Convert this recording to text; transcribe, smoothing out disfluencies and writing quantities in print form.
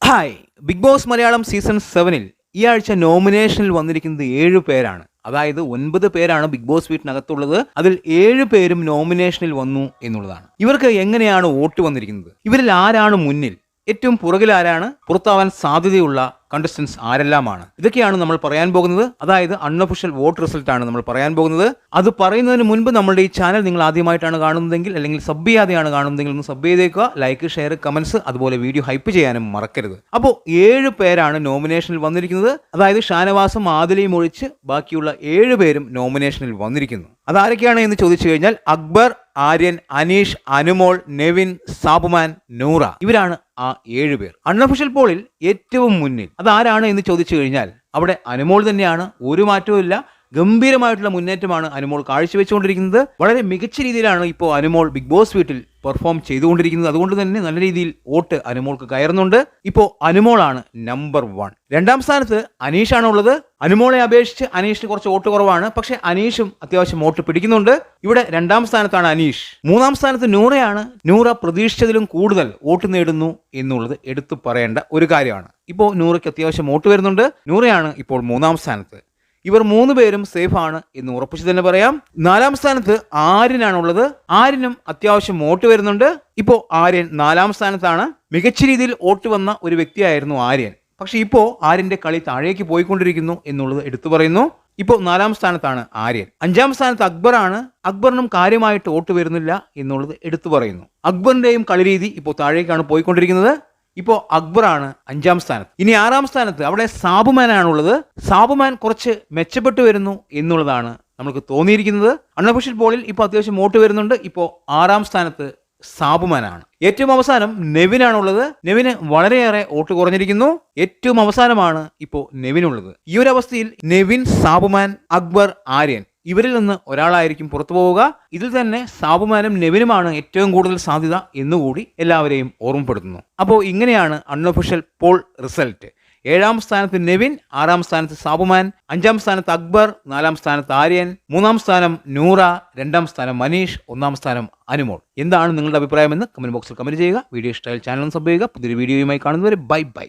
Hi big boss Malayalam season 7-ൽ ഈ ആഴ്ച നോമിനേഷനിൽ വന്നിരിക്കുന്നത് 7 പേരാണ്. അതായത് 9 പേരാണ് ബിഗ് ബോസ് വീട്ടിനകത്തുള്ളത്. അതിൽ 7 പേരും നോമിനേഷനിൽ വന്നു എന്നുള്ളതാണ്. ഇവർക്ക് എങ്ങനെയാണ് വോട്ട് വന്നിരിക്കുന്നത്? ഇവരിൽ ആരാണ് മുന്നിൽ? ഏറ്റവും പുറകിൽ ആരാണ്? പുറത്താവാൻ സാധ്യതയുള്ള കണ്ടസ്റ്റൻസ് ആരെല്ലാമാണ്? ഇതൊക്കെയാണ് നമ്മൾ പറയാൻ പോകുന്നത്. അതായത് അൺഒഫീഷ്യൽ വോട്ട് റിസൾട്ട് ആണ് നമ്മൾ പറയാൻ പോകുന്നത്. അത് പറയുന്നതിന് മുൻപ് നമ്മളുടെ ഈ ചാനൽ നിങ്ങൾ ആദ്യമായിട്ടാണ് കാണുന്നതെങ്കിൽ അല്ലെങ്കിൽ സബ് ചെയ്യാതെയാണ് കാണുന്നതെങ്കിൽ ഒന്ന് സബ് ചെയ്തേക്കുക. ലൈക്ക്, ഷെയർ, കമന്റ്സ്, അതുപോലെ വീഡിയോ ഹൈപ്പ് ചെയ്യാനും മറക്കരുത്. അപ്പോൾ 7 പേരാണ് നോമിനേഷനിൽ വന്നിരിക്കുന്നത്. അതായത് ഷാനവാസും ആദിലയും ഒഴിച്ച് ബാക്കിയുള്ള 7 പേരും നോമിനേഷനിൽ വന്നിരിക്കുന്നു. അതാരൊക്കെയാണ് എന്ന് ചോദിച്ചു കഴിഞ്ഞാൽ അക്ബർ, ആര്യൻ, അനീഷ്, അനുമോൾ, നെവിൻ, സാബുമാൻ, നൂറ, ഇവരാണ് ആ 7 പേർ. അൺഒഫീഷ്യൽ പോളിൽ ഏറ്റവും മുന്നിൽ അതാരാണ് എന്ന് ചോദിച്ചു കഴിഞ്ഞാൽ അവിടെ അനുമോൾ തന്നെയാണ്. ഒരു മാറ്റവും ഇല്ല. ഗംഭീരമായിട്ടുള്ള മുന്നേറ്റമാണ് അനുമോൾ കാഴ്ചവെച്ചുകൊണ്ടിരിക്കുന്നത്. വളരെ മികച്ച രീതിയിലാണ് ഇപ്പോൾ അനുമോൾ ബിഗ് ബോസ് വീട്ടിൽ പെർഫോം ചെയ്തുകൊണ്ടിരിക്കുന്നത്. അതുകൊണ്ട് തന്നെ നല്ല രീതിയിൽ വോട്ട് അനുമോൾക്ക് കയറുന്നുണ്ട്. ഇപ്പോൾ അനുമോളാണ് നമ്പർ 1. രണ്ടാം സ്ഥാനത്ത് അനീഷാണ് ഉള്ളത്. അനുമോളെ അപേക്ഷിച്ച് അനീഷിന് കുറച്ച് വോട്ട് കുറവാണ്. പക്ഷെ അനീഷും അത്യാവശ്യം വോട്ട് പിടിക്കുന്നുണ്ട്. ഇവിടെ രണ്ടാം സ്ഥാനത്താണ് അനീഷ്. മൂന്നാം സ്ഥാനത്ത് നൂറയാണ്. നൂറ പ്രതീക്ഷിച്ചതിലും കൂടുതൽ വോട്ട് നേടുന്നു എന്നുള്ളത് എടുത്തു പറയേണ്ട ഒരു കാര്യമാണ്. ഇപ്പോൾ നൂറയ്ക്ക് അത്യാവശ്യം വോട്ട് വരുന്നുണ്ട്. നൂറയാണ് ഇപ്പോൾ 3-ാം സ്ഥാനത്ത്. ഇവർ 3 പേരും സേഫ് ആണ് എന്ന് ഉറപ്പിച്ച് തന്നെ പറയാം. 4-ാം സ്ഥാനത്ത് ആര്യനാണുള്ളത്. ആര്യനും അത്യാവശ്യം വോട്ട് വരുന്നുണ്ട്. ഇപ്പോൾ ആര്യൻ 4-ാം സ്ഥാനത്താണ്. മികച്ച രീതിയിൽ വോട്ട് വന്ന ഒരു വ്യക്തിയായിരുന്നു ആര്യൻ. പക്ഷെ ഇപ്പോൾ ആര്യന്റെ കളി താഴേക്ക് പോയിക്കൊണ്ടിരിക്കുന്നു എന്നുള്ളത് എടുത്തു പറയുന്നു. ഇപ്പോൾ 4-ാം സ്ഥാനത്താണ് ആര്യൻ. 5-ാം സ്ഥാനത്ത് അക്ബറാണ്. അക്ബറിനും കാര്യമായിട്ട് വോട്ട് വരുന്നില്ല എന്നുള്ളത് എടുത്തു പറയുന്നു. അക്ബറിന്റെയും കളിരീതി ഇപ്പോൾ താഴേക്കാണ് പോയിക്കൊണ്ടിരിക്കുന്നത്. ഇപ്പോൾ അക്ബറാണ് 5-ാം സ്ഥാനത്ത്. ഇനി 6-ാം സ്ഥാനത്ത് അവിടെ സാബുമാനാണുള്ളത്. സാബുമാൻ കുറച്ച് മെച്ചപ്പെട്ടു വരുന്നു എന്നുള്ളതാണ് നമുക്ക് തോന്നിയിരിക്കുന്നത്. അൺഒഫീഷ്യൽ പോളിൽ ഇപ്പോൾ അത്യാവശ്യം വോട്ട് വരുന്നുണ്ട്. ഇപ്പോൾ 6-ാം സ്ഥാനത്ത് സാബുമാനാണ്. ഏറ്റവും അവസാനം നെവിനാണുള്ളത്. നെവിന് വളരെയേറെ വോട്ട് കുറഞ്ഞിരിക്കുന്നു. ഏറ്റവും അവസാനമാണ് ഇപ്പോൾ നെവിനുള്ളത്. ഈ ഒരു അവസ്ഥയിൽ നെവിൻ, സാബുമാൻ, അക്ബർ, ആര്യൻ ഇവരിൽ നിന്ന് ഒരാളായിരിക്കും പുറത്തു പോവുക. ഇതിൽ തന്നെ സാബുമാനും നെവിനുമാണ് ഏറ്റവും കൂടുതൽ സാധ്യത എന്നുകൂടി എല്ലാവരെയും ഓർമ്മപ്പെടുത്തുന്നു. അപ്പോൾ ഇങ്ങനെയാണ് അൺഒഫീഷ്യൽ പോൾ റിസൾട്ട്. 7-ാം സ്ഥാനത്ത് നെവിൻ, 6-ാം സ്ഥാനത്ത് സാബുമാൻ, 5-ാം സ്ഥാനത്ത് അക്ബർ, 4-ാം സ്ഥാനത്ത് ആര്യൻ, 3-ാം സ്ഥാനം നൂറ, 2-ാം സ്ഥാനം മനീഷ്, 1-ാം സ്ഥാനം അനുമോൾ. എന്താണ് നിങ്ങളുടെ അഭിപ്രായമെന്ന് കമന്റ് ബോക്സിൽ കമന്റ് ചെയ്യുക. വീഡിയോ ഇഷ്ടമായാൽ ചാനൽ സബ് ചെയ്യുക. പുതിയൊരു വീഡിയോയുമായി കാണുന്നവരെ ബൈ ബൈ.